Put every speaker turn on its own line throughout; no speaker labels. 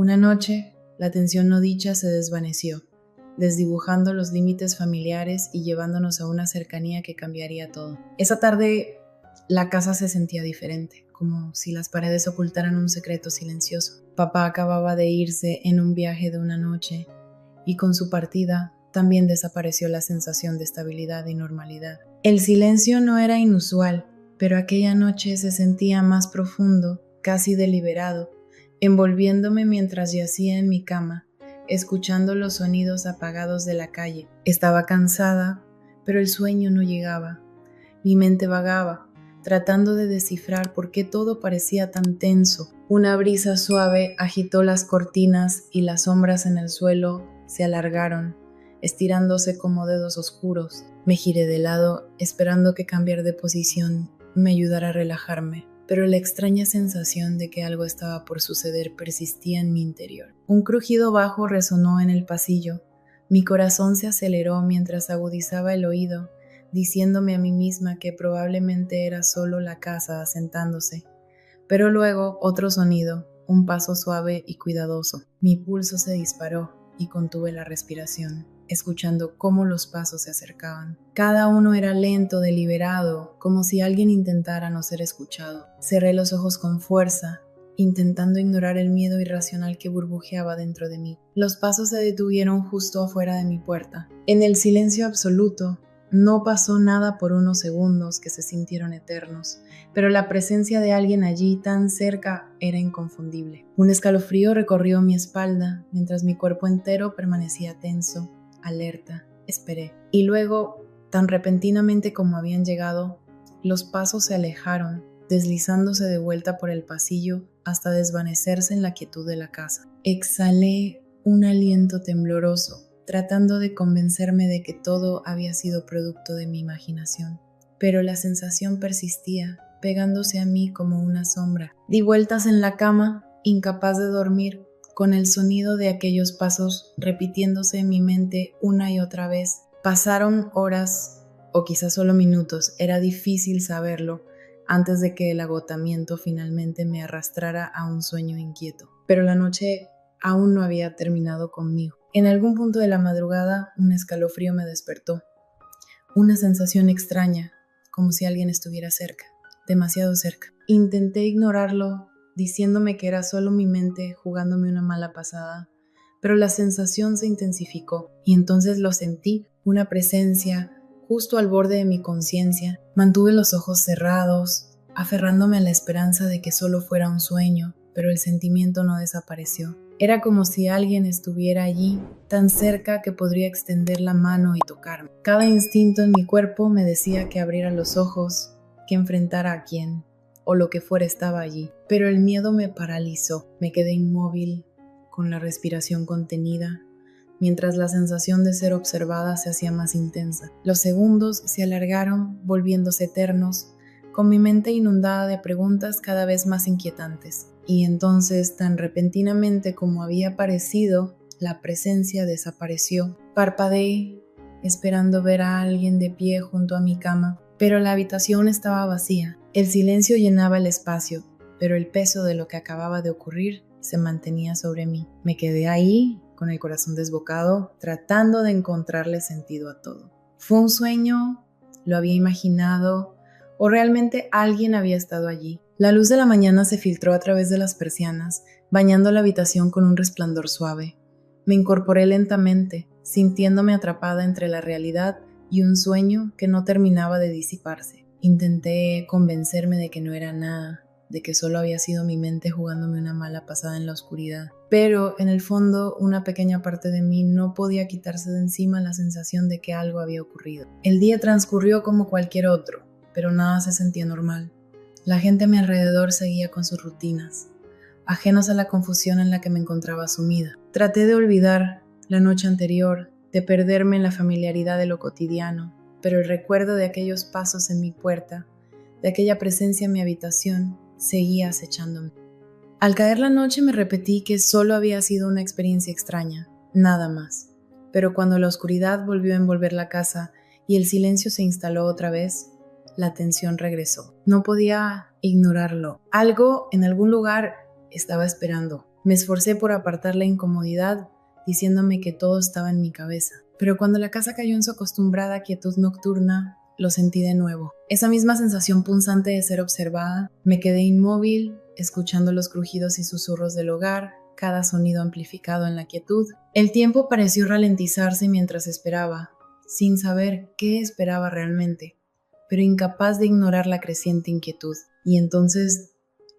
Una noche, la tensión no dicha se desvaneció, desdibujando los límites familiares y llevándonos a una cercanía que cambiaría todo. Esa tarde, la casa se sentía diferente, como si las paredes ocultaran un secreto silencioso. Papá acababa de irse en un viaje de una noche y con su partida también desapareció la sensación de estabilidad y normalidad. El silencio no era inusual, pero aquella noche se sentía más profundo, casi deliberado, envolviéndome mientras yacía en mi cama, escuchando los sonidos apagados de la calle. Estaba cansada, pero el sueño no llegaba. Mi mente vagaba, tratando de descifrar por qué todo parecía tan tenso. Una brisa suave agitó las cortinas y las sombras en el suelo se alargaron, estirándose como dedos oscuros. Me giré de lado, esperando que cambiar de posición me ayudara a relajarme, pero la extraña sensación de que algo estaba por suceder persistía en mi interior. Un crujido bajo resonó en el pasillo. Mi corazón se aceleró mientras agudizaba el oído, diciéndome a mí misma que probablemente era solo la casa asentándose. Pero luego otro sonido, un paso suave y cuidadoso. Mi pulso se disparó y contuve la respiración, escuchando cómo los pasos se acercaban. Cada uno era lento, deliberado, como si alguien intentara no ser escuchado. Cerré los ojos con fuerza, intentando ignorar el miedo irracional que burbujeaba dentro de mí. Los pasos se detuvieron justo afuera de mi puerta. En el silencio absoluto, no pasó nada por unos segundos que se sintieron eternos, pero la presencia de alguien allí tan cerca era inconfundible. Un escalofrío recorrió mi espalda mientras mi cuerpo entero permanecía tenso, alerta. Esperé. Y luego, tan repentinamente como habían llegado, los pasos se alejaron, deslizándose de vuelta por el pasillo hasta desvanecerse en la quietud de la casa. Exhalé un aliento tembloroso, tratando de convencerme de que todo había sido producto de mi imaginación. Pero la sensación persistía, pegándose a mí como una sombra. Di vueltas en la cama, incapaz de dormir, con el sonido de aquellos pasos repitiéndose en mi mente una y otra vez. Pasaron horas, o quizás solo minutos, era difícil saberlo, antes de que el agotamiento finalmente me arrastrara a un sueño inquieto. Pero la noche aún no había terminado conmigo. En algún punto de la madrugada, un escalofrío me despertó. Una sensación extraña, como si alguien estuviera cerca, demasiado cerca. Intenté ignorarlo, diciéndome que era solo mi mente jugándome una mala pasada, pero la sensación se intensificó y entonces lo sentí, una presencia justo al borde de mi conciencia. Mantuve los ojos cerrados, aferrándome a la esperanza de que solo fuera un sueño, pero el sentimiento no desapareció. Era como si alguien estuviera allí, tan cerca que podría extender la mano y tocarme. Cada instinto en mi cuerpo me decía que abriera los ojos, que enfrentara a quien o lo que fuera estaba allí. Pero el miedo me paralizó. Me quedé inmóvil, con la respiración contenida, mientras la sensación de ser observada se hacía más intensa. Los segundos se alargaron, volviéndose eternos, con mi mente inundada de preguntas cada vez más inquietantes. Y entonces, tan repentinamente como había aparecido, la presencia desapareció. Parpadeé, esperando ver a alguien de pie junto a mi cama, pero la habitación estaba vacía. El silencio llenaba el espacio, pero el peso de lo que acababa de ocurrir se mantenía sobre mí. Me quedé ahí, con el corazón desbocado, tratando de encontrarle sentido a todo. ¿Fue un sueño? ¿Lo había imaginado? ¿O realmente alguien había estado allí? La luz de la mañana se filtró a través de las persianas, bañando la habitación con un resplandor suave. Me incorporé lentamente, sintiéndome atrapada entre la realidad y un sueño que no terminaba de disiparse. Intenté convencerme de que no era nada, de que solo había sido mi mente jugándome una mala pasada en la oscuridad. Pero, en el fondo, una pequeña parte de mí no podía quitarse de encima la sensación de que algo había ocurrido. El día transcurrió como cualquier otro, pero nada se sentía normal. La gente a mi alrededor seguía con sus rutinas, ajenos a la confusión en la que me encontraba sumida. Traté de olvidar la noche anterior, de perderme en la familiaridad de lo cotidiano, pero el recuerdo de aquellos pasos en mi puerta, de aquella presencia en mi habitación, seguía acechándome. Al caer la noche me repetí que solo había sido una experiencia extraña, nada más. Pero cuando la oscuridad volvió a envolver la casa y el silencio se instaló otra vez, la tensión regresó. No podía ignorarlo. Algo en algún lugar estaba esperando. Me esforcé por apartar la incomodidad, diciéndome que todo estaba en mi cabeza. Pero cuando la casa cayó en su acostumbrada quietud nocturna, lo sentí de nuevo. Esa misma sensación punzante de ser observada. Me quedé inmóvil, escuchando los crujidos y susurros del hogar, cada sonido amplificado en la quietud. El tiempo pareció ralentizarse mientras esperaba, sin saber qué esperaba realmente, pero incapaz de ignorar la creciente inquietud. Y entonces,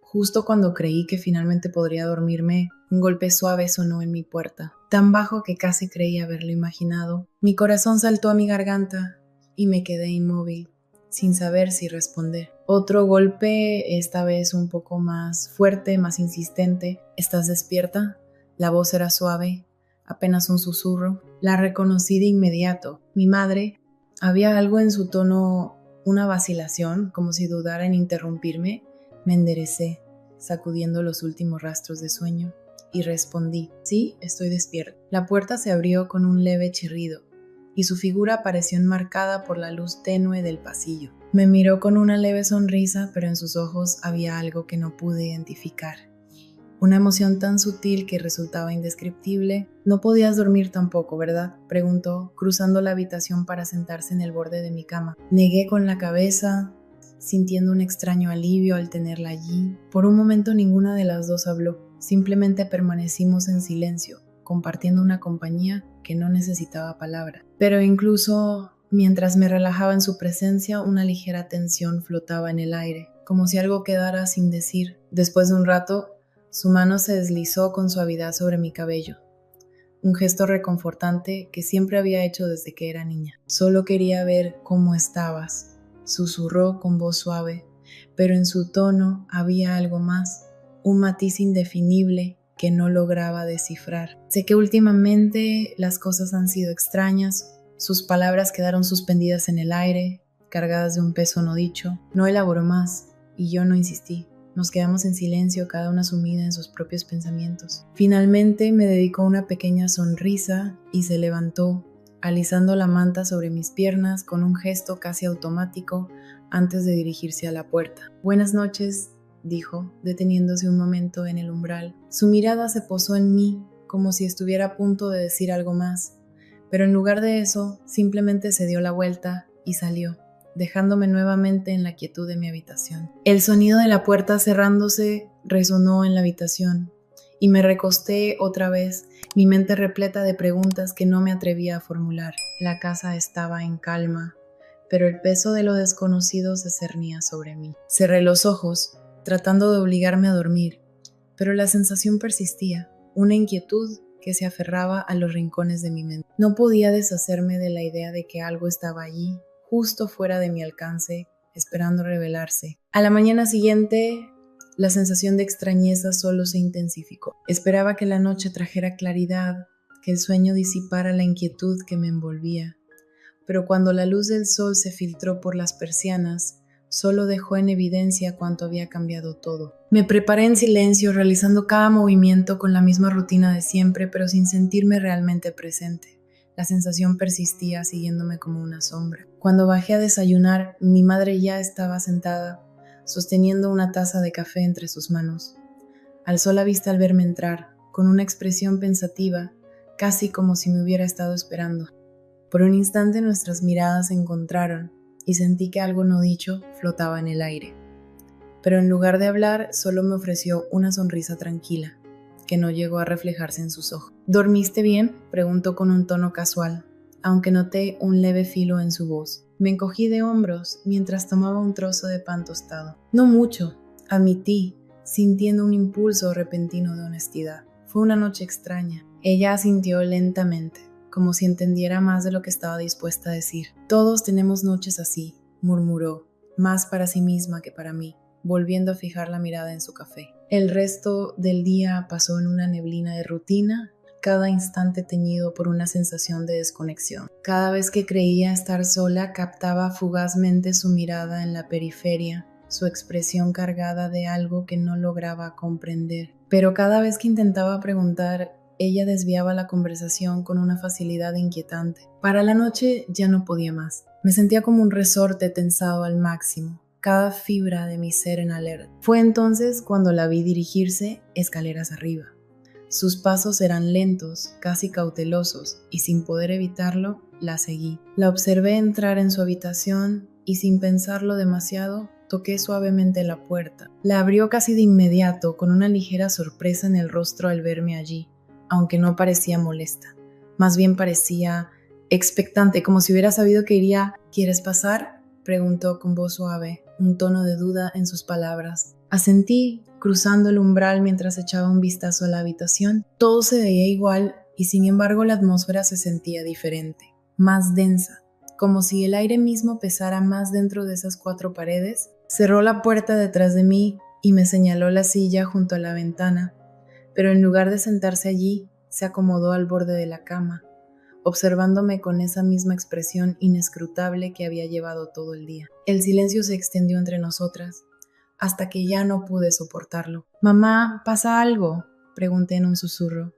justo cuando creí que finalmente podría dormirme, un golpe suave sonó en mi puerta, tan bajo que casi creí haberlo imaginado. Mi corazón saltó a mi garganta y me quedé inmóvil, sin saber si responder. Otro golpe, esta vez un poco más fuerte, más insistente. ¿Estás despierta? La voz era suave, apenas un susurro. La reconocí de inmediato. Mi madre. Había algo en su tono, una vacilación, como si dudara en interrumpirme. Me enderecé, sacudiendo los últimos rastros de sueño, y respondí: sí, estoy despierta. La puerta se abrió con un leve chirrido, y su figura apareció enmarcada por la luz tenue del pasillo. Me miró con una leve sonrisa, pero en sus ojos había algo que no pude identificar. Una emoción tan sutil que resultaba indescriptible. No podías dormir tampoco, ¿verdad?, preguntó, cruzando la habitación para sentarse en el borde de mi cama. Negué con la cabeza, sintiendo un extraño alivio al tenerla allí. Por un momento ninguna de las dos habló. Simplemente permanecimos en silencio, compartiendo una compañía que no necesitaba palabra. Pero incluso mientras me relajaba en su presencia, una ligera tensión flotaba en el aire, como si algo quedara sin decir. Después de un rato, su mano se deslizó con suavidad sobre mi cabello, un gesto reconfortante que siempre había hecho desde que era niña. Solo quería ver cómo estabas, susurró con voz suave, pero en su tono había algo más, un matiz indefinible que no lograba descifrar. Sé que últimamente las cosas han sido extrañas, sus palabras quedaron suspendidas en el aire, cargadas de un peso no dicho. No elaboró más, y yo no insistí. Nos quedamos en silencio, cada una sumida en sus propios pensamientos. Finalmente me dedicó una pequeña sonrisa y se levantó, alisando la manta sobre mis piernas con un gesto casi automático antes de dirigirse a la puerta. Buenas noches, dijo, deteniéndose un momento en el umbral. Su mirada se posó en mí como si estuviera a punto de decir algo más, pero en lugar de eso, simplemente se dio la vuelta y salió, dejándome nuevamente en la quietud de mi habitación. El sonido de la puerta cerrándose resonó en la habitación y me recosté otra vez, mi mente repleta de preguntas que no me atrevía a formular. La casa estaba en calma, pero el peso de lo desconocido se cernía sobre mí. Cerré los ojos, tratando de obligarme a dormir, pero la sensación persistía, una inquietud que se aferraba a los rincones de mi mente. No podía deshacerme de la idea de que algo estaba allí, justo fuera de mi alcance, esperando revelarse. A la mañana siguiente, la sensación de extrañeza solo se intensificó. Esperaba que la noche trajera claridad, que el sueño disipara la inquietud que me envolvía. Pero cuando la luz del sol se filtró por las persianas, solo dejó en evidencia cuánto había cambiado todo. Me preparé en silencio, realizando cada movimiento con la misma rutina de siempre, pero sin sentirme realmente presente. La sensación persistía, siguiéndome como una sombra. Cuando bajé a desayunar, mi madre ya estaba sentada, sosteniendo una taza de café entre sus manos. Alzó la vista al verme entrar, con una expresión pensativa, casi como si me hubiera estado esperando. Por un instante nuestras miradas se encontraron y sentí que algo no dicho flotaba en el aire. Pero en lugar de hablar, solo me ofreció una sonrisa tranquila, que no llegó a reflejarse en sus ojos. ¿Dormiste bien?, preguntó con un tono casual, aunque noté un leve filo en su voz. Me encogí de hombros mientras tomaba un trozo de pan tostado. No mucho, admití, sintiendo un impulso repentino de honestidad. Fue una noche extraña. Ella asintió lentamente, como si entendiera más de lo que estaba dispuesta a decir. Todos tenemos noches así, murmuró, más para sí misma que para mí, volviendo a fijar la mirada en su café. El resto del día pasó en una neblina de rutina, cada instante teñido por una sensación de desconexión. Cada vez que creía estar sola, captaba fugazmente su mirada en la periferia, su expresión cargada de algo que no lograba comprender. Pero cada vez que intentaba preguntar, ella desviaba la conversación con una facilidad inquietante. Para la noche ya no podía más. Me sentía como un resorte tensado al máximo, cada fibra de mi ser en alerta. Fue entonces cuando la vi dirigirse escaleras arriba. Sus pasos eran lentos, casi cautelosos, y sin poder evitarlo, la seguí. La observé entrar en su habitación y sin pensarlo demasiado, toqué suavemente la puerta. La abrió casi de inmediato, con una ligera sorpresa en el rostro al verme allí, aunque no parecía molesta. Más bien parecía expectante, como si hubiera sabido que iría. ¿Quieres pasar?, preguntó con voz suave, un tono de duda en sus palabras. Asentí, cruzando el umbral mientras echaba un vistazo a la habitación. Todo se veía igual y sin embargo la atmósfera se sentía diferente, más densa, como si el aire mismo pesara más dentro de esas 4 paredes. Cerró la puerta detrás de mí y me señaló la silla junto a la ventana, pero en lugar de sentarse allí, se acomodó al borde de la cama, observándome con esa misma expresión inescrutable que había llevado todo el día. El silencio se extendió entre nosotras, hasta que ya no pude soportarlo. «Mamá, ¿pasa algo?», pregunté en un susurro.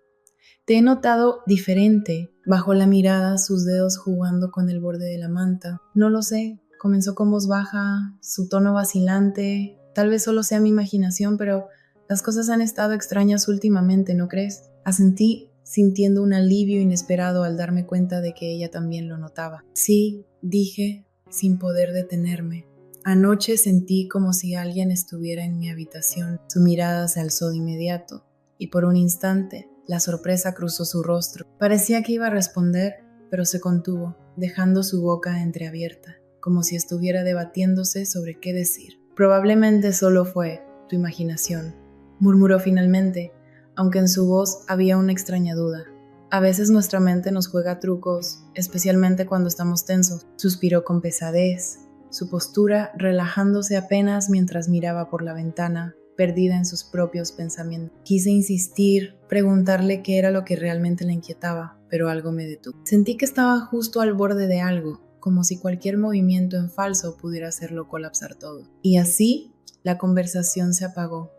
«Te he notado diferente». Bajó la mirada, sus dedos jugando con el borde de la manta. «No lo sé», comenzó con voz baja, su tono vacilante. «Tal vez solo sea mi imaginación, pero las cosas han estado extrañas últimamente, ¿no crees?». Asentí, sintiendo un alivio inesperado al darme cuenta de que ella también lo notaba. «Sí», dije, sin poder detenerme. «Anoche sentí como si alguien estuviera en mi habitación». Su mirada se alzó de inmediato, y por un instante la sorpresa cruzó su rostro. Parecía que iba a responder, pero se contuvo, dejando su boca entreabierta, como si estuviera debatiéndose sobre qué decir. «Probablemente solo fue tu imaginación», murmuró finalmente, aunque en su voz había una extraña duda. «A veces nuestra mente nos juega trucos, especialmente cuando estamos tensos». Suspiró con pesadez, su postura relajándose apenas mientras miraba por la ventana, perdida en sus propios pensamientos. Quise insistir, preguntarle qué era lo que realmente la inquietaba, pero algo me detuvo. Sentí que estaba justo al borde de algo, como si cualquier movimiento en falso pudiera hacerlo colapsar todo. Y así, la conversación se apagó,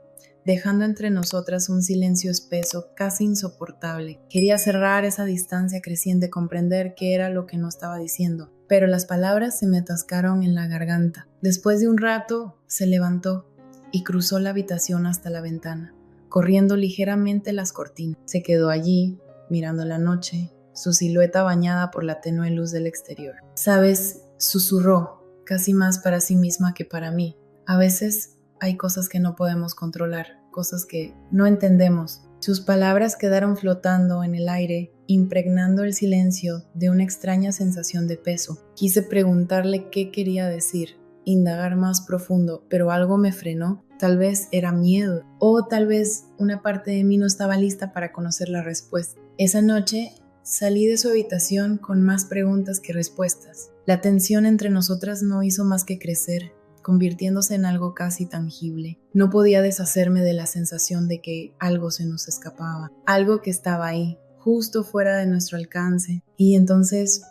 dejando entre nosotras un silencio espeso, casi insoportable. Quería cerrar esa distancia creciente, comprender qué era lo que no estaba diciendo, pero las palabras se me atascaron en la garganta. Después de un rato, se levantó y cruzó la habitación hasta la ventana, corriendo ligeramente las cortinas. Se quedó allí, mirando la noche, su silueta bañada por la tenue luz del exterior. «Sabes», susurró, casi más para sí misma que para mí, «a veces hay cosas que no podemos controlar, cosas que no entendemos». Sus palabras quedaron flotando en el aire, impregnando el silencio de una extraña sensación de peso. Quise preguntarle qué quería decir, indagar más profundo, pero algo me frenó. Tal vez era miedo, o tal vez una parte de mí no estaba lista para conocer la respuesta. Esa noche salí de su habitación con más preguntas que respuestas. La tensión entre nosotras no hizo más que crecer, convirtiéndose en algo casi tangible. No podía deshacerme de la sensación de que algo se nos escapaba, algo que estaba ahí, justo fuera de nuestro alcance. Y entonces,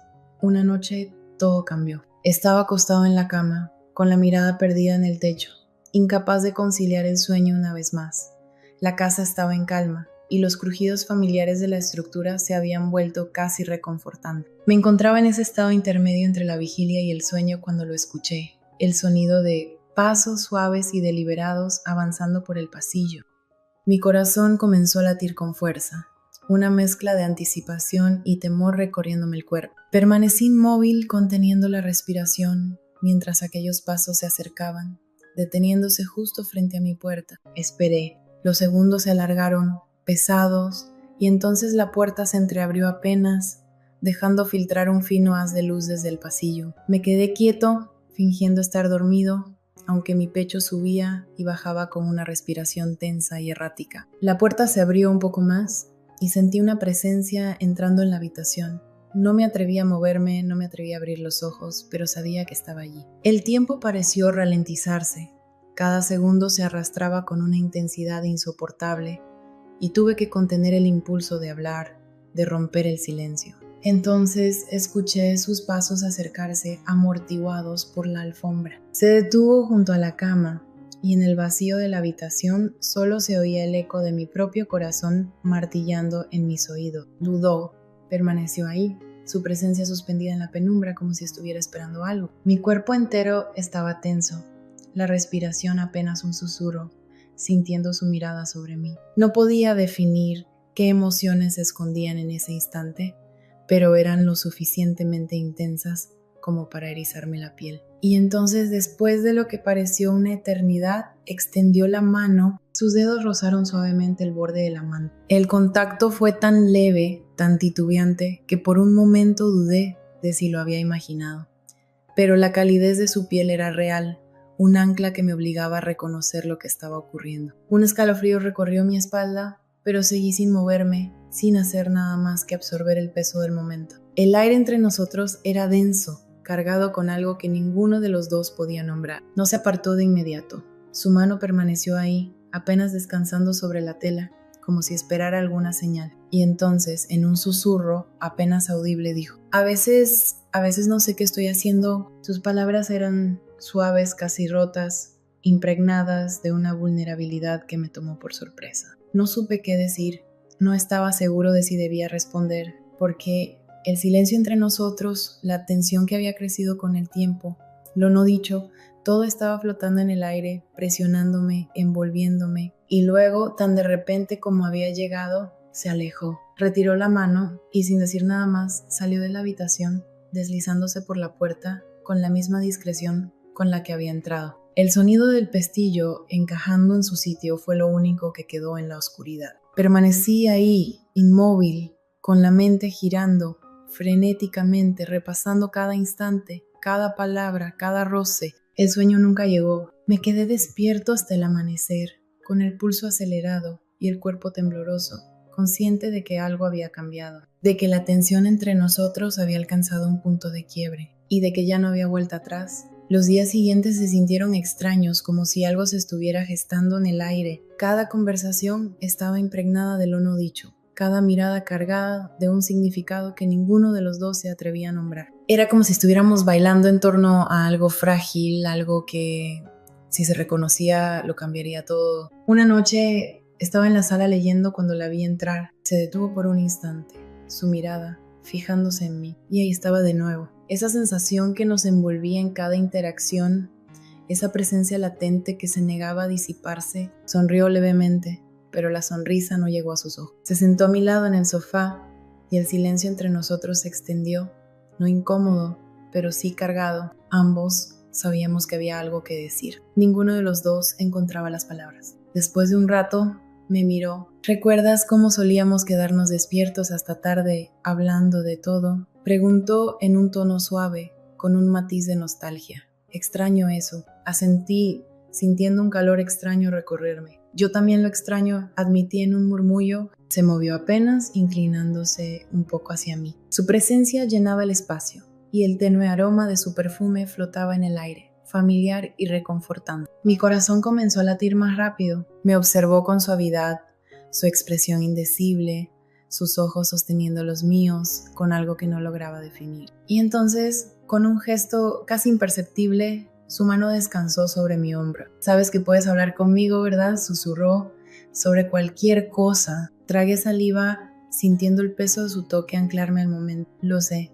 una noche, todo cambió. Estaba acostado en la cama, con la mirada perdida en el techo, incapaz de conciliar el sueño una vez más. La casa estaba en calma, y los crujidos familiares de la estructura se habían vuelto casi reconfortantes. Me encontraba en ese estado intermedio entre la vigilia y el sueño cuando lo escuché, el sonido de pasos suaves y deliberados avanzando por el pasillo. Mi corazón comenzó a latir con fuerza, una mezcla de anticipación y temor recorriéndome el cuerpo. Permanecí inmóvil, conteniendo la respiración, mientras aquellos pasos se acercaban, deteniéndose justo frente a mi puerta. Esperé. Los segundos se alargaron, pesados, y entonces la puerta se entreabrió apenas, dejando filtrar un fino haz de luz desde el pasillo. Me quedé quieto, fingiendo estar dormido, aunque mi pecho subía y bajaba con una respiración tensa y errática. La puerta se abrió un poco más y sentí una presencia entrando en la habitación. No me atreví a moverme, no me atreví a abrir los ojos, pero sabía que estaba allí. El tiempo pareció ralentizarse. Cada segundo se arrastraba con una intensidad insoportable y tuve que contener el impulso de hablar, de romper el silencio. Entonces escuché sus pasos acercarse amortiguados por la alfombra. Se detuvo junto a la cama y en el vacío de la habitación solo se oía el eco de mi propio corazón martillando en mis oídos. Dudó, permaneció ahí, su presencia suspendida en la penumbra como si estuviera esperando algo. Mi cuerpo entero estaba tenso, la respiración apenas un susurro, sintiendo su mirada sobre mí. No podía definir qué emociones se escondían en ese instante, pero eran lo suficientemente intensas como para erizarme la piel. Y entonces, después de lo que pareció una eternidad, extendió la mano. Sus dedos rozaron suavemente el borde de la manta. El contacto fue tan leve, tan titubeante, que por un momento dudé de si lo había imaginado. Pero la calidez de su piel era real, un ancla que me obligaba a reconocer lo que estaba ocurriendo. Un escalofrío recorrió mi espalda, pero seguí sin moverme, sin hacer nada más que absorber el peso del momento. El aire entre nosotros era denso, cargado con algo que ninguno de los dos podía nombrar. No se apartó de inmediato. Su mano permaneció ahí, apenas descansando sobre la tela, como si esperara alguna señal. Y entonces, en un susurro apenas audible, dijo: A veces no sé qué estoy haciendo. Sus palabras eran suaves, casi rotas, impregnadas de una vulnerabilidad que me tomó por sorpresa. No supe qué decir. No estaba seguro de si debía responder, porque el silencio entre nosotros, la tensión que había crecido con el tiempo, lo no dicho, todo estaba flotando en el aire, presionándome, envolviéndome, y luego, tan de repente como había llegado, se alejó. Retiró la mano y, sin decir nada más, salió de la habitación, deslizándose por la puerta con la misma discreción con la que había entrado. El sonido del pestillo encajando en su sitio fue lo único que quedó en la oscuridad. Permanecí ahí, inmóvil, con la mente girando frenéticamente, repasando cada instante, cada palabra, cada roce. El sueño nunca llegó. Me quedé despierto hasta el amanecer, con el pulso acelerado y el cuerpo tembloroso, consciente de que algo había cambiado, de que la tensión entre nosotros había alcanzado un punto de quiebre y de que ya no había vuelta atrás. Los días siguientes se sintieron extraños, como si algo se estuviera gestando en el aire. Cada conversación estaba impregnada de lo no dicho, cada mirada cargada de un significado que ninguno de los dos se atrevía a nombrar. Era como si estuviéramos bailando en torno a algo frágil, algo que, si se reconocía, lo cambiaría todo. Una noche estaba en la sala leyendo cuando la vi entrar. Se detuvo por un instante, su mirada fijándose en mí, y ahí estaba de nuevo. Esa sensación que nos envolvía en cada interacción, esa presencia latente que se negaba a disiparse. Sonrió levemente, pero la sonrisa no llegó a sus ojos. Se sentó a mi lado en el sofá y el silencio entre nosotros se extendió, no incómodo, pero sí cargado. Ambos sabíamos que había algo que decir. Ninguno de los dos encontraba las palabras. Después de un rato, me miró. ¿Recuerdas cómo solíamos quedarnos despiertos hasta tarde, hablando de todo? Preguntó en un tono suave, con un matiz de nostalgia. Extraño eso. Asentí, sintiendo un calor extraño recorrerme. Yo también lo extraño, admití en un murmullo. Se movió apenas, inclinándose un poco hacia mí. Su presencia llenaba el espacio, y el tenue aroma de su perfume flotaba en el aire, familiar y reconfortante. Mi corazón comenzó a latir más rápido. Me observó con suavidad, su expresión indecible, sus ojos sosteniendo los míos con algo que no lograba definir. Y entonces, con un gesto casi imperceptible, su mano descansó sobre mi hombro. «Sabes que puedes hablar conmigo, ¿verdad?», susurró. «Sobre cualquier cosa». Tragué saliva, sintiendo el peso de su toque anclarme al momento. «Lo sé»,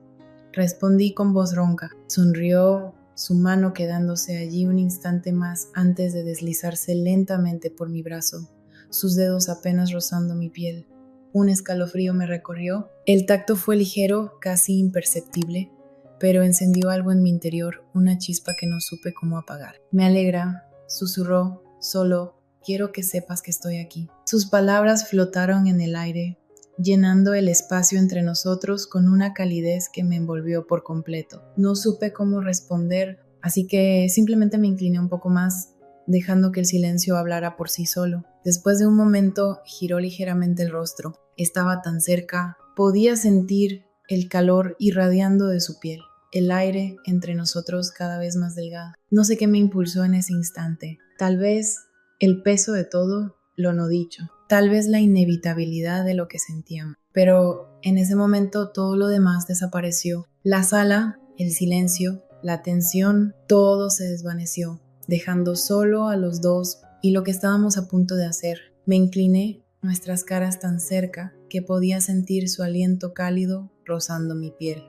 respondí con voz ronca. Sonrió, su mano quedándose allí un instante más antes de deslizarse lentamente por mi brazo, sus dedos apenas rozando mi piel. Un escalofrío me recorrió. El tacto fue ligero, casi imperceptible, pero encendió algo en mi interior, una chispa que no supe cómo apagar. «Me alegra», susurró, «solo quiero que sepas que estoy aquí». Sus palabras flotaron en el aire, llenando el espacio entre nosotros con una calidez que me envolvió por completo. No supe cómo responder, así que simplemente me incliné un poco más, dejando que el silencio hablara por sí solo. Después de un momento, giró ligeramente el rostro. Estaba tan cerca, podía sentir el calor irradiando de su piel, el aire entre nosotros cada vez más delgado. No sé qué me impulsó en ese instante. Tal vez el peso de todo, lo no dicho. Tal vez la inevitabilidad de lo que sentíamos. Pero en ese momento todo lo demás desapareció. La sala, el silencio, la tensión, todo se desvaneció, dejando solo a los dos y lo que estábamos a punto de hacer. Me incliné, nuestras caras tan cerca que podía sentir su aliento cálido rozando mi piel.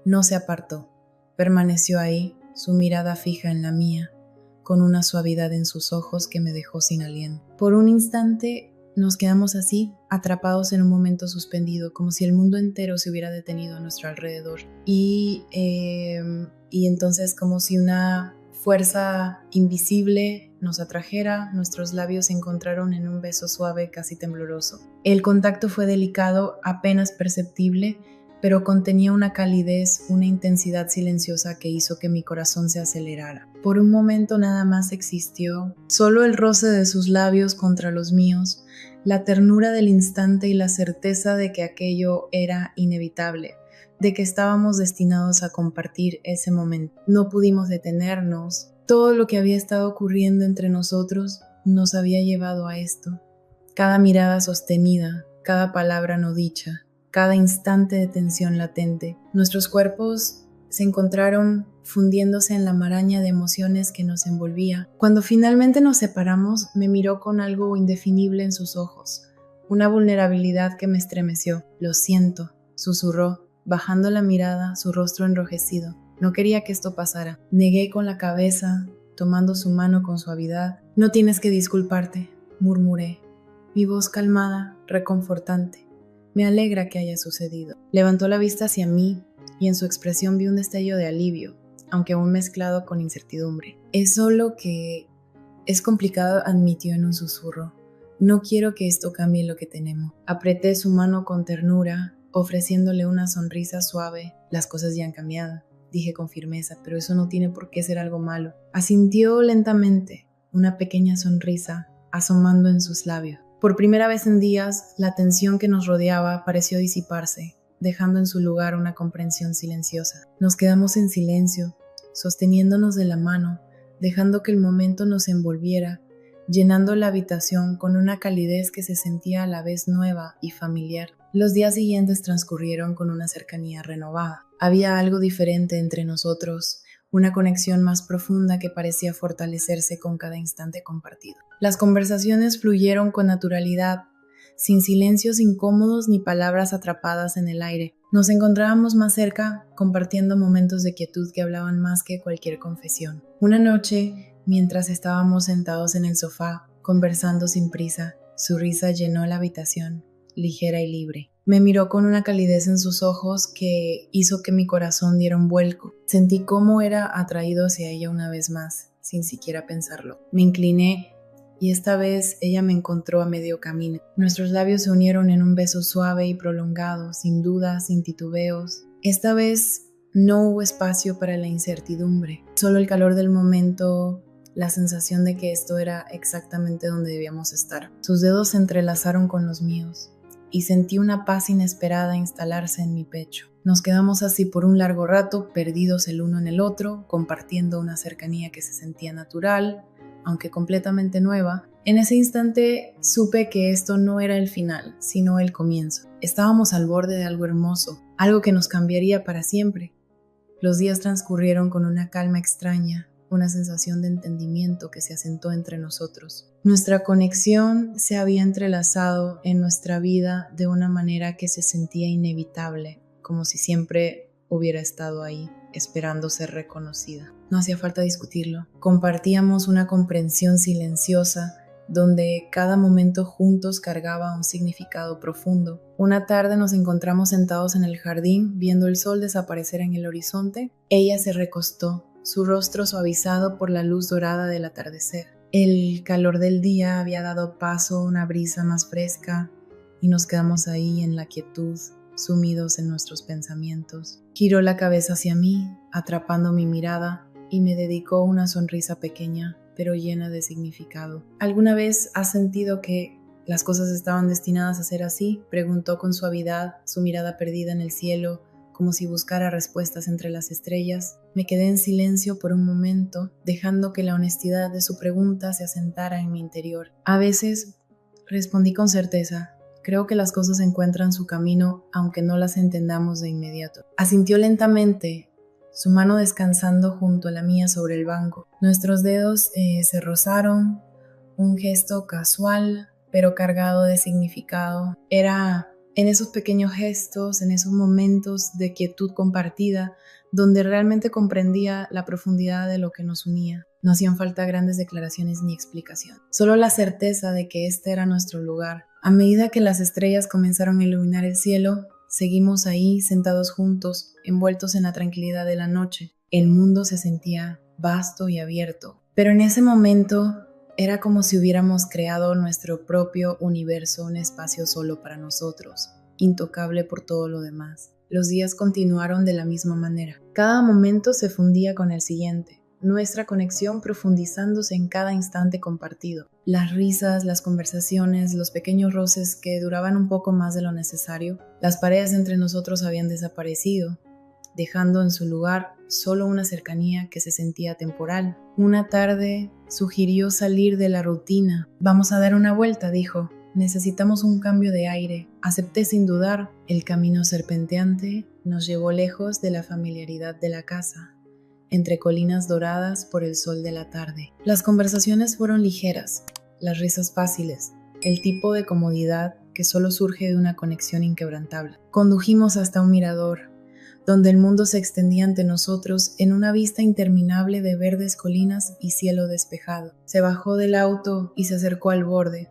No se apartó, permaneció ahí, su mirada fija en la mía, con una suavidad en sus ojos que me dejó sin aliento. Por un instante nos quedamos así, atrapados en un momento suspendido, como si el mundo entero se hubiera detenido a nuestro alrededor. Y entonces como si una fuerza invisible nos atrajera, nuestros labios se encontraron en un beso suave, casi tembloroso. El contacto fue delicado, apenas perceptible, pero contenía una calidez, una intensidad silenciosa que hizo que mi corazón se acelerara. Por un momento nada más existió, solo el roce de sus labios contra los míos, la ternura del instante y la certeza de que aquello era inevitable, de que estábamos destinados a compartir ese momento. No pudimos detenernos. Todo lo que había estado ocurriendo entre nosotros nos había llevado a esto. Cada mirada sostenida, cada palabra no dicha, cada instante de tensión latente. Nuestros cuerpos se encontraron fundiéndose en la maraña de emociones que nos envolvía. Cuando finalmente nos separamos, me miró con algo indefinible en sus ojos, una vulnerabilidad que me estremeció. «Lo siento», susurró, bajando la mirada, su rostro enrojecido. No quería que esto pasara. Negué con la cabeza, tomando su mano con suavidad. «No tienes que disculparte», murmuré, mi voz calmada, reconfortante. «Me alegra que haya sucedido». Levantó la vista hacia mí y en su expresión vi un destello de alivio, aunque aún mezclado con incertidumbre. «Es solo que es complicado», admitió en un susurro. «No quiero que esto cambie lo que tenemos». Apreté su mano con ternura, ofreciéndole una sonrisa suave. «Las cosas ya han cambiado», dije con firmeza, «pero eso no tiene por qué ser algo malo». Asintió lentamente, una pequeña sonrisa asomando en sus labios. Por primera vez en días, la tensión que nos rodeaba pareció disiparse, dejando en su lugar una comprensión silenciosa. Nos quedamos en silencio, sosteniéndonos de la mano, dejando que el momento nos envolviera, llenando la habitación con una calidez que se sentía a la vez nueva y familiar. Los días siguientes transcurrieron con una cercanía renovada. Había algo diferente entre nosotros, una conexión más profunda que parecía fortalecerse con cada instante compartido. Las conversaciones fluyeron con naturalidad, sin silencios incómodos ni palabras atrapadas en el aire. Nos encontrábamos más cerca, compartiendo momentos de quietud que hablaban más que cualquier confesión. Una noche, mientras estábamos sentados en el sofá, conversando sin prisa, su risa llenó la habitación, ligera y libre. Me miró con una calidez en sus ojos que hizo que mi corazón diera un vuelco. Sentí cómo era atraído hacia ella una vez más, sin siquiera pensarlo. Me incliné y esta vez ella me encontró a medio camino. Nuestros labios se unieron en un beso suave y prolongado, sin dudas, sin titubeos. Esta vez no hubo espacio para la incertidumbre, solo el calor del momento, la sensación de que esto era exactamente donde debíamos estar. Sus dedos se entrelazaron con los míos y sentí una paz inesperada instalarse en mi pecho. Nos quedamos así por un largo rato, perdidos el uno en el otro, compartiendo una cercanía que se sentía natural, aunque completamente nueva. En ese instante supe que esto no era el final, sino el comienzo. Estábamos al borde de algo hermoso, algo que nos cambiaría para siempre. Los días transcurrieron con una calma extraña, una sensación de entendimiento que se asentó entre nosotros. Nuestra conexión se había entrelazado en nuestra vida de una manera que se sentía inevitable, como si siempre hubiera estado ahí, esperando ser reconocida. No hacía falta discutirlo. Compartíamos una comprensión silenciosa donde cada momento juntos cargaba un significado profundo. Una tarde nos encontramos sentados en el jardín, viendo el sol desaparecer en el horizonte. Ella se recostó, su rostro suavizado por la luz dorada del atardecer. El calor del día había dado paso a una brisa más fresca y nos quedamos ahí en la quietud, sumidos en nuestros pensamientos. Giró la cabeza hacia mí, atrapando mi mirada, y me dedicó una sonrisa pequeña, pero llena de significado. ¿Alguna vez has sentido que las cosas estaban destinadas a ser así?, preguntó con suavidad, su mirada perdida en el cielo, como si buscara respuestas entre las estrellas. Me quedé en silencio por un momento, dejando que la honestidad de su pregunta se asentara en mi interior. A veces, respondí con certeza, creo que las cosas encuentran su camino aunque no las entendamos de inmediato. Asintió lentamente, su mano descansando junto a la mía sobre el banco. Nuestros dedos se rozaron, un gesto casual, pero cargado de significado. Era en esos pequeños gestos, en esos momentos de quietud compartida, donde realmente comprendía la profundidad de lo que nos unía. No hacían falta grandes declaraciones ni explicación, solo la certeza de que este era nuestro lugar. A medida que las estrellas comenzaron a iluminar el cielo, seguimos ahí sentados juntos, envueltos en la tranquilidad de la noche. El mundo se sentía vasto y abierto, pero en ese momento era como si hubiéramos creado nuestro propio universo, un espacio solo para nosotros, intocable por todo lo demás. Los días continuaron de la misma manera. Cada momento se fundía con el siguiente, nuestra conexión profundizándose en cada instante compartido. Las risas, las conversaciones, los pequeños roces que duraban un poco más de lo necesario. Las paredes entre nosotros habían desaparecido, dejando en su lugar solo una cercanía que se sentía temporal. Una tarde sugirió salir de la rutina. «Vamos a dar una vuelta», dijo. «Necesitamos un cambio de aire». Acepté sin dudar. El camino serpenteante nos llevó lejos de la familiaridad de la casa, entre colinas doradas por el sol de la tarde. Las conversaciones fueron ligeras, las risas fáciles, el tipo de comodidad que solo surge de una conexión inquebrantable. Condujimos hasta un mirador, donde el mundo se extendía ante nosotros en una vista interminable de verdes colinas y cielo despejado. Se bajó del auto y se acercó al borde,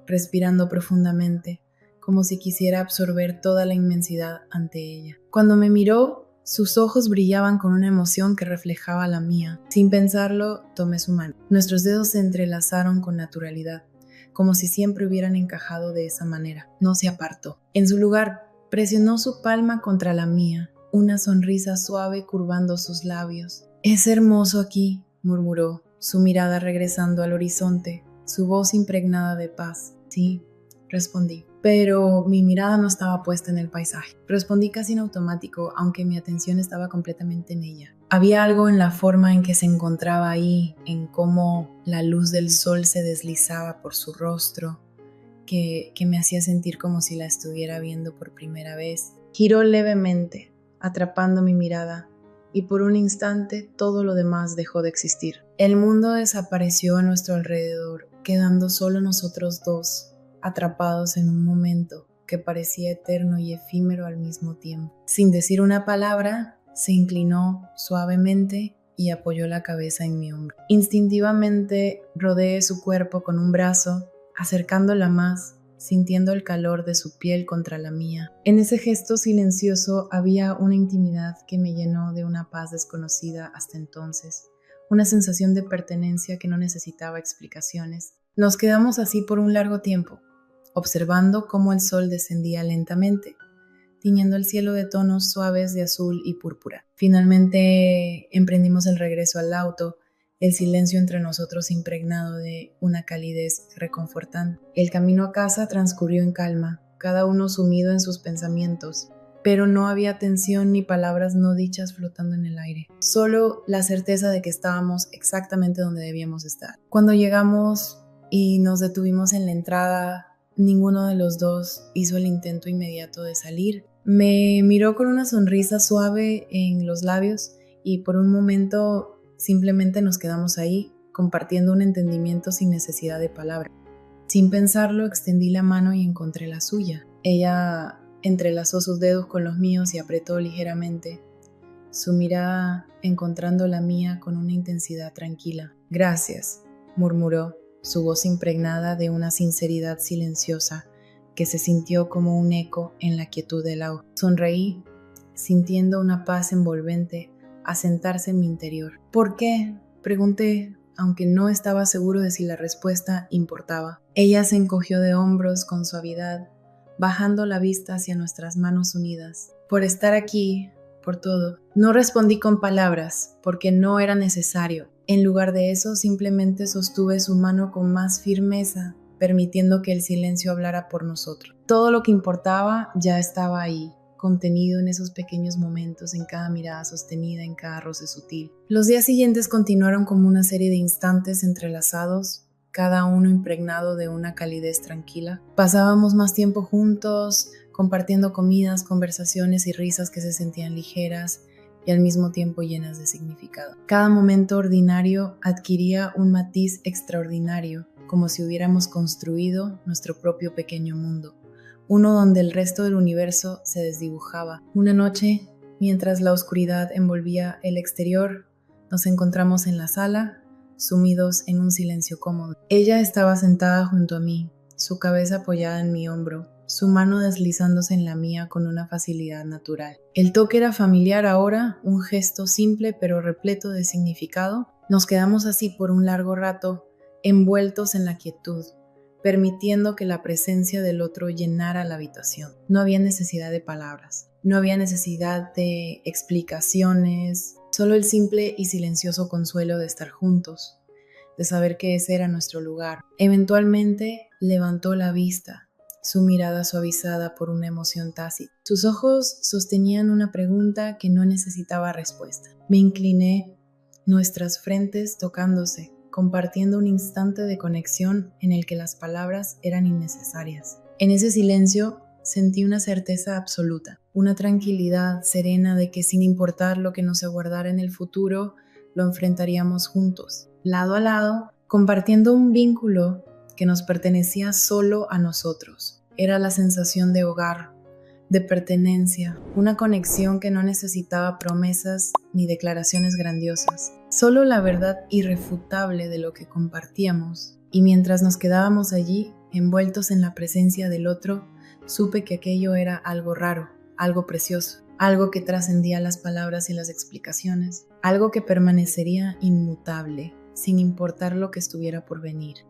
respirando profundamente, como si quisiera absorber toda la inmensidad ante ella. Cuando me miró, sus ojos brillaban con una emoción que reflejaba la mía. Sin pensarlo, tomé su mano. Nuestros dedos se entrelazaron con naturalidad, como si siempre hubieran encajado de esa manera. No se apartó. En su lugar, presionó su palma contra la mía, una sonrisa suave curvando sus labios. «Es hermoso aquí», murmuró, su mirada regresando al horizonte, su voz impregnada de paz. «Sí», respondí, pero mi mirada no estaba puesta en el paisaje. Respondí casi en automático, aunque mi atención estaba completamente en ella. Había algo en la forma en que se encontraba ahí, en cómo la luz del sol se deslizaba por su rostro, que me hacía sentir como si la estuviera viendo por primera vez. Giró levemente, atrapando mi mirada, y por un instante todo lo demás dejó de existir. El mundo desapareció a nuestro alrededor, quedando solo nosotros dos, atrapados en un momento que parecía eterno y efímero al mismo tiempo. Sin decir una palabra, se inclinó suavemente y apoyó la cabeza en mi hombro. Instintivamente rodeé su cuerpo con un brazo, acercándola más, sintiendo el calor de su piel contra la mía. En ese gesto silencioso había una intimidad que me llenó de una paz desconocida hasta entonces, una sensación de pertenencia que no necesitaba explicaciones. Nos quedamos así por un largo tiempo, observando cómo el sol descendía lentamente, tiñendo el cielo de tonos suaves de azul y púrpura. Finalmente emprendimos el regreso al auto, el silencio entre nosotros impregnado de una calidez reconfortante. El camino a casa transcurrió en calma, cada uno sumido en sus pensamientos, pero no había tensión ni palabras no dichas flotando en el aire, solo la certeza de que estábamos exactamente donde debíamos estar. Cuando llegamos y nos detuvimos en la entrada, ninguno de los dos hizo el intento inmediato de salir. Me miró con una sonrisa suave en los labios y por un momento simplemente nos quedamos ahí, compartiendo un entendimiento sin necesidad de palabras. Sin pensarlo, extendí la mano y encontré la suya. Ella entrelazó sus dedos con los míos y apretó ligeramente, su mirada encontrando la mía con una intensidad tranquila. «Gracias», murmuró, su voz impregnada de una sinceridad silenciosa que se sintió como un eco en la quietud del agua. Sonreí, sintiendo una paz envolvente asentarse en mi interior. «¿Por qué?», pregunté, aunque no estaba seguro de si la respuesta importaba. Ella se encogió de hombros con suavidad, bajando la vista hacia nuestras manos unidas. «Por estar aquí, por todo». No respondí con palabras, porque no era necesario. En lugar de eso, simplemente sostuve su mano con más firmeza, permitiendo que el silencio hablara por nosotros. Todo lo que importaba ya estaba ahí, contenido en esos pequeños momentos, en cada mirada sostenida, en cada roce sutil. Los días siguientes continuaron como una serie de instantes entrelazados, cada uno impregnado de una calidez tranquila. Pasábamos más tiempo juntos, compartiendo comidas, conversaciones y risas que se sentían ligeras y al mismo tiempo llenas de significado. Cada momento ordinario adquiría un matiz extraordinario, como si hubiéramos construido nuestro propio pequeño mundo, uno donde el resto del universo se desdibujaba. Una noche, mientras la oscuridad envolvía el exterior, nos encontramos en la sala, sumidos en un silencio cómodo. Ella estaba sentada junto a mí, su cabeza apoyada en mi hombro, su mano deslizándose en la mía con una facilidad natural. El toque era familiar ahora, un gesto simple pero repleto de significado. Nos quedamos así por un largo rato, envueltos en la quietud, permitiendo que la presencia del otro llenara la habitación. No había necesidad de palabras, no había necesidad de explicaciones, solo el simple y silencioso consuelo de estar juntos, de saber que ese era nuestro lugar. Eventualmente levantó la vista, su mirada suavizada por una emoción tácita. Sus ojos sostenían una pregunta que no necesitaba respuesta. Me incliné, nuestras frentes tocándose, compartiendo un instante de conexión en el que las palabras eran innecesarias. En ese silencio sentí una certeza absoluta, una tranquilidad serena de que sin importar lo que nos aguardara en el futuro, lo enfrentaríamos juntos, lado a lado, compartiendo un vínculo que nos pertenecía solo a nosotros. Era la sensación de hogar, de pertenencia, una conexión que no necesitaba promesas ni declaraciones grandiosas, solo la verdad irrefutable de lo que compartíamos. Y mientras nos quedábamos allí, envueltos en la presencia del otro, supe que aquello era algo raro, algo precioso, algo que trascendía las palabras y las explicaciones, algo que permanecería inmutable, sin importar lo que estuviera por venir.